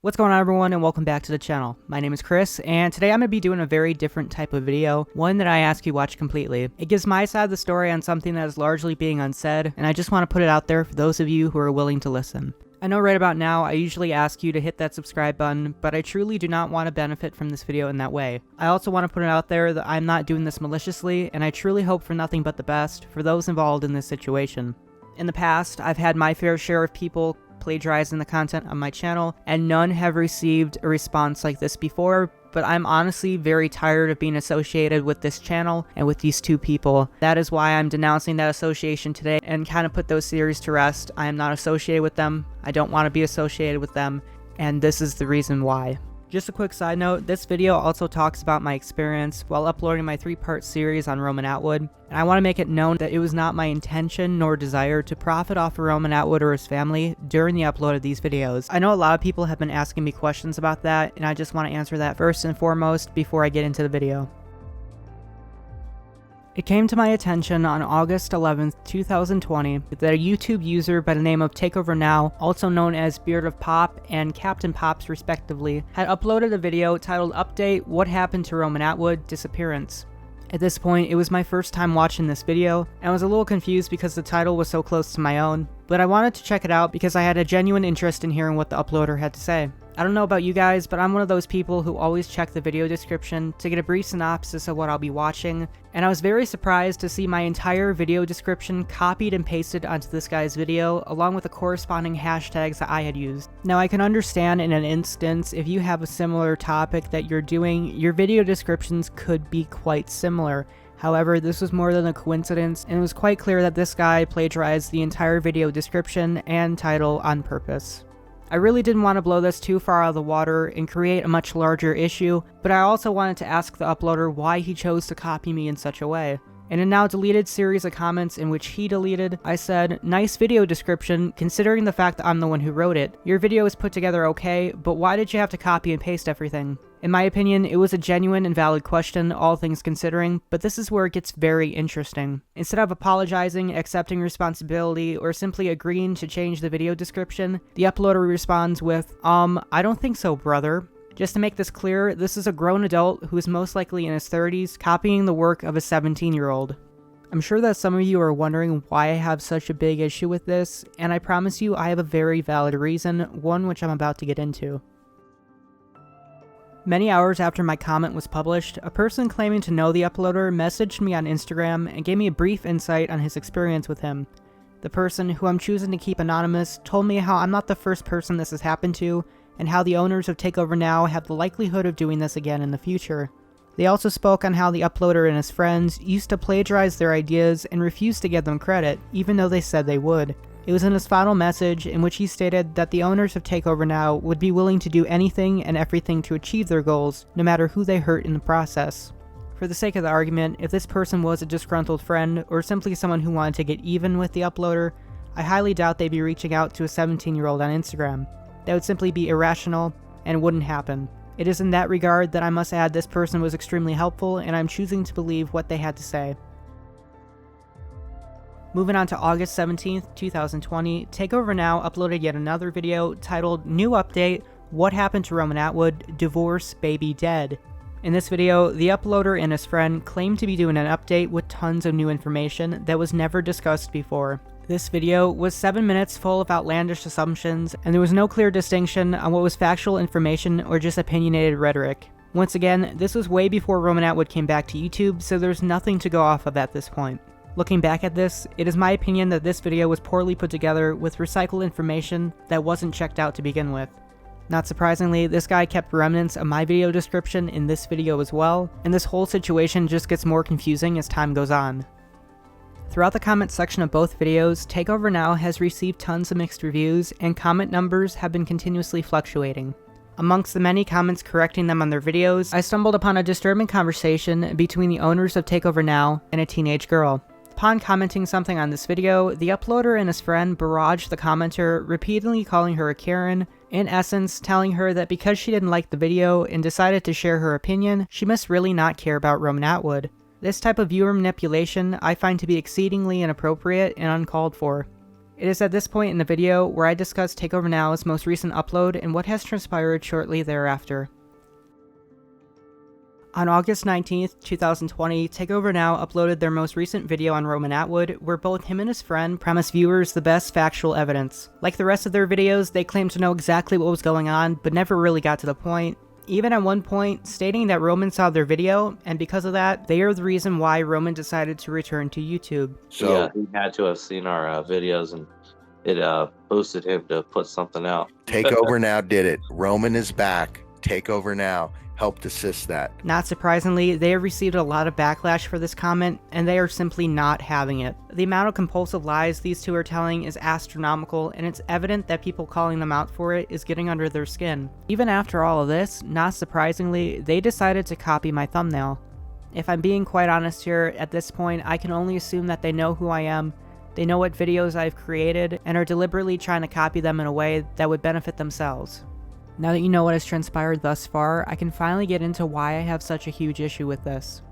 What's going on, everyone, and welcome back to the channel. My name is Chris, and today I'm going to be doing a very different type of video, one that I ask you watch completely. It gives my side of the story on something that is largely being unsaid, and I just want to put it out there for those of you who are willing to listen. I know right about now I usually ask you to hit that subscribe button, but I truly do not want to benefit from this video in that way. I also want to put it out there that I'm not doing this maliciously, and I truly hope for nothing but the best for those involved in this situation. In the past, I've had my fair share of people plagiarizing the content on my channel, and none have received a response like this before, but I'm honestly very tired of being associated with this channel and with these two people. That is why I'm denouncing that association today and kind of put those theories to rest. I am not associated with them, I don't want to be associated with them, and this is the reason why. Just a quick side note, this video also talks about my experience while uploading my 3-part series on Roman Atwood, and I want to make it known that it was not my intention nor desire to profit off of Roman Atwood or his family during the upload of these videos. I know a lot of people have been asking me questions about that, and I just want to answer that first and foremost before I get into the video. It came to my attention on August 11th, 2020 that a YouTube user by the name of TakeOverNow, also known as BeardofPOP and CaptainPops respectively, had uploaded a video titled Update: What Happened to Roman Atwood Disappearance. At this point, it was my first time watching this video, and I was a little confused because the title was so close to my own, but I wanted to check it out because I had a genuine interest in hearing what the uploader had to say. I don't know about you guys, but I'm one of those people who always check the video description to get a brief synopsis of what I'll be watching, and I was very surprised to see my entire video description copied and pasted onto this guy's video, along with the corresponding hashtags that I had used. Now, I can understand in an instance if you have a similar topic that you're doing, your video descriptions could be quite similar. However, this was more than a coincidence, and it was quite clear that this guy plagiarized the entire video description and title on purpose. I really didn't want to blow this too far out of the water and create a much larger issue, but I also wanted to ask the uploader why he chose to copy me in such a way. In a now deleted series of comments in which he deleted, I said, "Nice video description, considering the fact that I'm the one who wrote it. Your video is put together okay, but why did you have to copy and paste everything?" In my opinion, it was a genuine and valid question, all things considering, but this is where it gets very interesting. Instead of apologizing, accepting responsibility, or simply agreeing to change the video description, the uploader responds with, I don't think so, brother." Just to make this clear, this is a grown adult who is most likely in his 30s copying the work of a 17-year-old. I'm sure that some of you are wondering why I have such a big issue with this, and I promise you I have a very valid reason, one which I'm about to get into. Many hours after my comment was published, a person claiming to know the uploader messaged me on Instagram and gave me a brief insight on his experience with him. The person, who I'm choosing to keep anonymous, told me how I'm not the first person this has happened to, and how the owners of TakeOverNow have the likelihood of doing this again in the future. They also spoke on how the uploader and his friends used to plagiarize their ideas and refused to give them credit, even though they said they would. It was in his final message in which he stated that the owners of TakeOverNow would be willing to do anything and everything to achieve their goals, no matter who they hurt in the process. For the sake of the argument, if this person was a disgruntled friend, or simply someone who wanted to get even with the uploader, I highly doubt they'd be reaching out to a 17-year-old on Instagram. That would simply be irrational and wouldn't happen. It is in that regard that I must add this person was extremely helpful, and I'm choosing to believe what they had to say. Moving on to August 17th, 2020, TakeOverNow uploaded yet another video titled New Update: What Happened to Roman Atwood? Divorce Baby Dead. In this video, the uploader and his friend claimed to be doing an update with tons of new information that was never discussed before. This video was 7 minutes full of outlandish assumptions, and there was no clear distinction on what was factual information or just opinionated rhetoric. Once again, this was way before Roman Atwood came back to YouTube, so there's nothing to go off of at this point. Looking back at this, it is my opinion that this video was poorly put together with recycled information that wasn't checked out to begin with. Not surprisingly, this guy kept remnants of my video description in this video as well, and this whole situation just gets more confusing as time goes on. Throughout the comment section of both videos, TakeOverNow has received tons of mixed reviews, and comment numbers have been continuously fluctuating. Amongst the many comments correcting them on their videos, I stumbled upon a disturbing conversation between the owners of TakeOverNow and a teenage girl. Upon commenting something on this video, the uploader and his friend barraged the commenter, repeatedly calling her a Karen, in essence telling her that because she didn't like the video and decided to share her opinion, she must really not care about Roman Atwood. This type of viewer manipulation I find to be exceedingly inappropriate and uncalled for. It is at this point in the video where I discuss TakeOverNow's most recent upload and what has transpired shortly thereafter. On August 19th, 2020, TakeOverNow uploaded their most recent video on Roman Atwood, where both him and his friend promised viewers the best factual evidence. Like the rest of their videos, they claimed to know exactly what was going on, but never really got to the point. Even at one point, stating that Roman saw their video, and because of that, they are the reason why Roman decided to return to YouTube. So yeah, he had to have seen our videos, and it boosted him to put something out. TakeOverNow did it. Roman is back. TakeOverNow helped assist that. Not surprisingly, they have received a lot of backlash for this comment, and they are simply not having it. The amount of compulsive lies these two are telling is astronomical, and it's evident that people calling them out for it is getting under their skin. Even after all of this, not surprisingly, they decided to copy my thumbnail. If I'm being quite honest here, at this point, I can only assume that they know who I am, they know what videos I've created, and are deliberately trying to copy them in a way that would benefit themselves. Now that you know what has transpired thus far, I can finally get into why I have such a huge issue with this.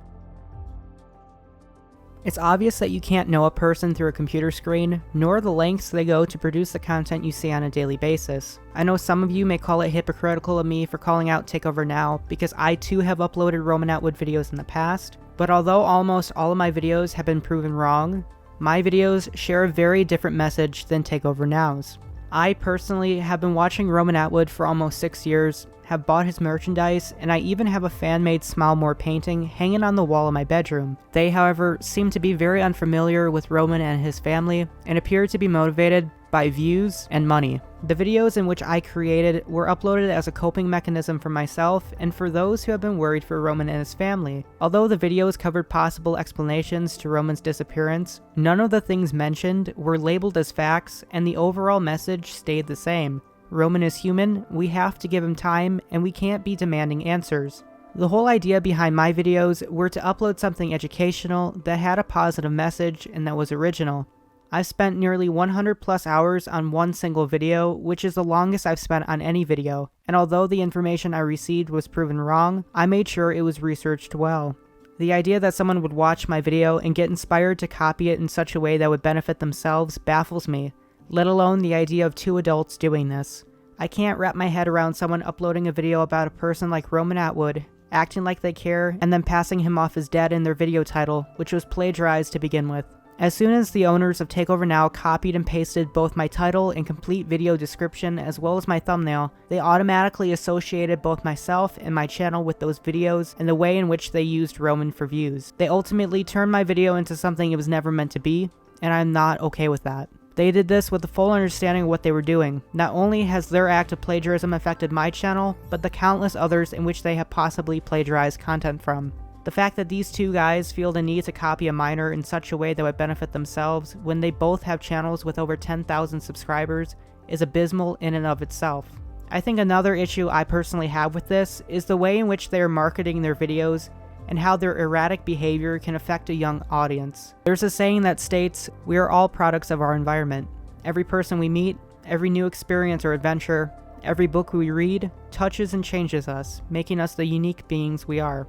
It's obvious that you can't know a person through a computer screen, nor the lengths they go to produce the content you see on a daily basis. I know some of you may call it hypocritical of me for calling out TakeOverNow, because I too have uploaded Roman Atwood videos in the past, but although almost all of my videos have been proven wrong, my videos share a very different message than TakeOverNow's. I personally have been watching Roman Atwood for almost 6 years, have bought his merchandise, and I even have a fan-made Smile More painting hanging on the wall in my bedroom. They, however, seem to be very unfamiliar with Roman and his family, and appear to be motivated by views and money. The videos in which I created were uploaded as a coping mechanism for myself and for those who have been worried for Roman and his family. Although the videos covered possible explanations to Roman's disappearance, none of the things mentioned were labeled as facts, and the overall message stayed the same. Roman is human, we have to give him time, and we can't be demanding answers. The whole idea behind my videos were to upload something educational that had a positive message and that was original. I've spent nearly 100 plus hours on one single video, which is the longest I've spent on any video, and although the information I received was proven wrong, I made sure it was researched well. The idea that someone would watch my video and get inspired to copy it in such a way that would benefit themselves baffles me, let alone the idea of two adults doing this. I can't wrap my head around someone uploading a video about a person like Roman Atwood, acting like they care, and then passing him off as dead in their video title, which was plagiarized to begin with. As soon as the owners of TakeOverNow copied and pasted both my title and complete video description as well as my thumbnail, they automatically associated both myself and my channel with those videos and the way in which they used Roman for views. They ultimately turned my video into something it was never meant to be, and I'm not okay with that. They did this with the full understanding of what they were doing. Not only has their act of plagiarism affected my channel, but the countless others in which they have possibly plagiarized content from. The fact that these two guys feel the need to copy a minor in such a way that would benefit themselves when they both have channels with over 10,000 subscribers is abysmal in and of itself. I think another issue I personally have with this is the way in which they are marketing their videos and how their erratic behavior can affect a young audience. There's a saying that states, "We are all products of our environment." Every person we meet, every new experience or adventure, every book we read, touches and changes us, making us the unique beings we are.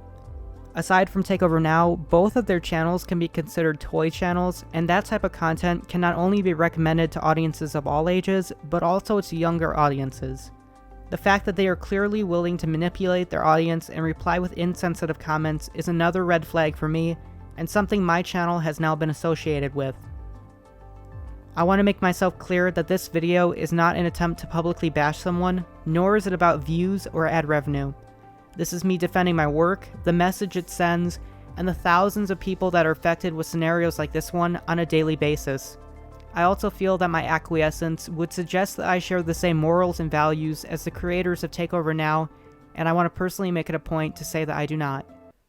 Aside from TakeOverNow, both of their channels can be considered toy channels, and that type of content can not only be recommended to audiences of all ages, but also to younger audiences. The fact that they are clearly willing to manipulate their audience and reply with insensitive comments is another red flag for me, and something my channel has now been associated with. I want to make myself clear that this video is not an attempt to publicly bash someone, nor is it about views or ad revenue. This is me defending my work, the message it sends, and the thousands of people that are affected with scenarios like this one on a daily basis. I also feel that my acquiescence would suggest that I share the same morals and values as the creators of TakeOverNow, and I want to personally make it a point to say that I do not.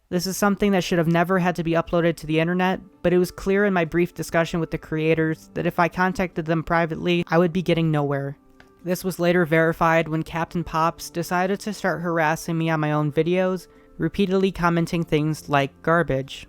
This is something that should have never had to be uploaded to the internet, but it was clear in my brief discussion with the creators that if I contacted them privately, I would be getting nowhere. This was later verified when CaptainPops decided to start harassing me on my own videos, repeatedly commenting things like garbage.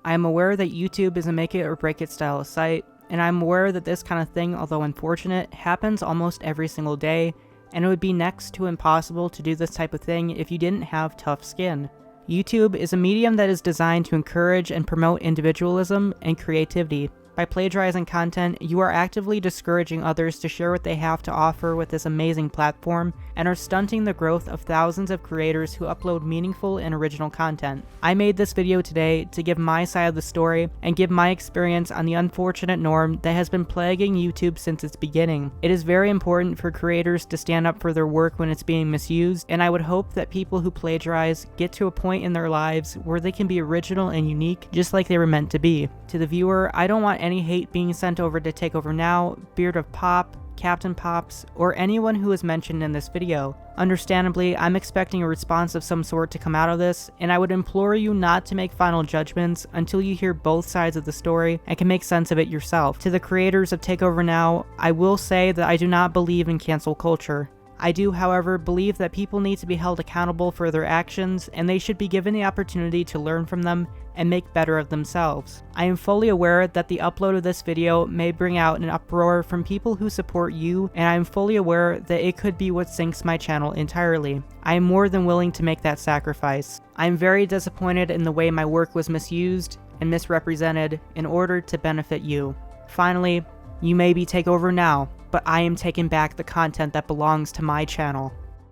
I am aware that YouTube is a make it or break it style of site, and I'm aware that this kind of thing, although unfortunate, happens almost every single day, and it would be next to impossible to do this type of thing if you didn't have tough skin. YouTube is a medium that is designed to encourage and promote individualism and creativity. By plagiarizing content, you are actively discouraging others to share what they have to offer with this amazing platform, and are stunting the growth of thousands of creators who upload meaningful and original content. I made this video today to give my side of the story and give my experience on the unfortunate norm that has been plaguing YouTube since its beginning. It is very important for creators to stand up for their work when it's being misused, and I would hope that people who plagiarize get to a point in their lives where they can be original and unique just like they were meant to be. To the viewer, I don't want any hate being sent over to TakeOverNow, BeardofPOP, CaptainPops, or anyone who is mentioned in this video. Understandably, I'm expecting a response of some sort to come out of this, and I would implore you not to make final judgments until you hear both sides of the story and can make sense of it yourself. To the creators of TakeOverNow, I will say that I do not believe in cancel culture. I do, however, believe that people need to be held accountable for their actions, and they should be given the opportunity to learn from them and make better of themselves. I am fully aware that the upload of this video may bring out an uproar from people who support you, and I am fully aware that it could be what sinks my channel entirely. I am more than willing to make that sacrifice. I am very disappointed in the way my work was misused and misrepresented in order to benefit you. Finally, you may be TakeOverNow, but I am taking back the content that belongs to my channel.